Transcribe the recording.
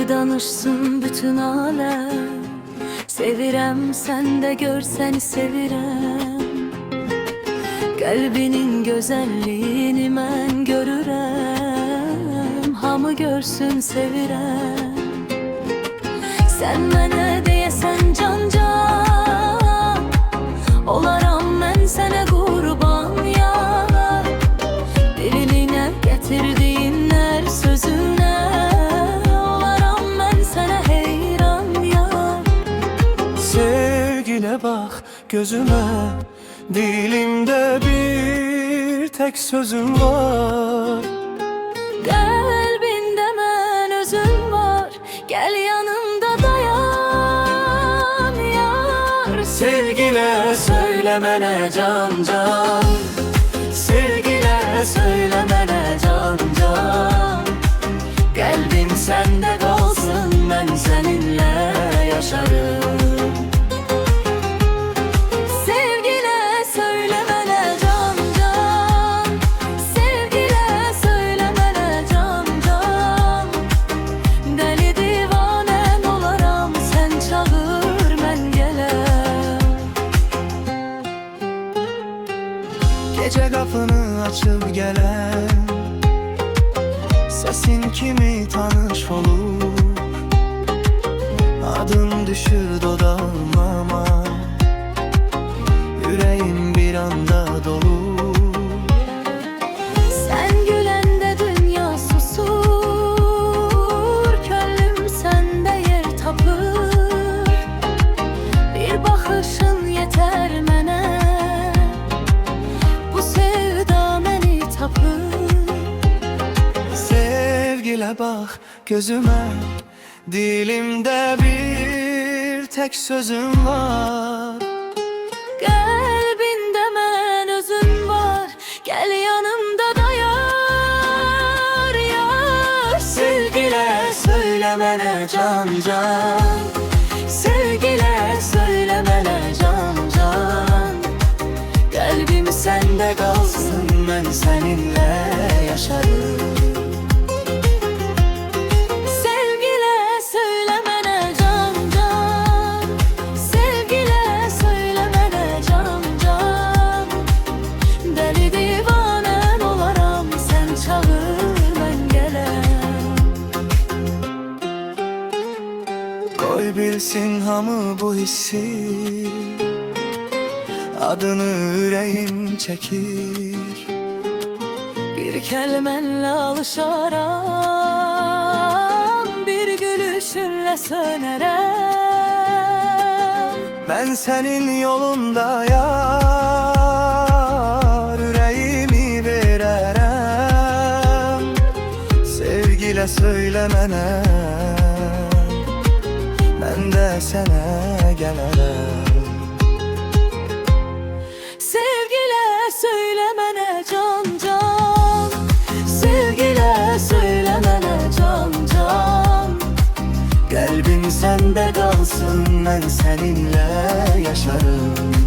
danışsın bütün alem. Sevirem, sen de gör seni sevirem. Kalbinin güzelliğini mən görürəm. Hamı görsün sevirəm. Sen mənə deyəsən can can, olaram mən sənə qurban yar. Dilinə gətirdiyinlər sözünə, olaram mən sənə heyran yar. Sevgine bak gözüme, dilimde bir tek sözüm var. Kalbinde mən özüm var, gel yanımda dayan yar. Sevgile söylemene can can, sevgile söylemene can can. Kalbim sende kalsın, ben seninle yaşarım. Sevgile söylemene can can, sevgile söylemene can can. Deli divanen olaram, sen çağır mən gələm. Gece kapını açıp gelen, sesin kimi tanış olur. Adın düşür dodağıma, yüreğim bir anda dolu. Sen gülende dünya susur, könlüm sende yer tapır. Bir bakışın yeter mənə, bu sevda məni tapır. Sevgile bak gözüme, dilimde bir tek sözüm var. Kalbinde mən özüm var, gel yanımda dayar yar. Sevgile söylemene can can, sevgile söylemene can can. Kalbim sende kalsın, ben seninle yaşarım. Sevgile söylemene can can, sevgile söylemene can can. Deli divanen olaram, sen çağır mən gələm. Koy bilsin hamı bu hissi, adını yüreğim çekir. Bir kəlmənlə alışaram, bir gülüşünlə sönərəm. Ben senin yolunda yar, yüreğimi vererem. Sevgile söylemene, ben de sana gelirim. Sevgile söylemene can can, sevgile söylemene can can. Kalbim sende kalsın, ben seninle yaşarım.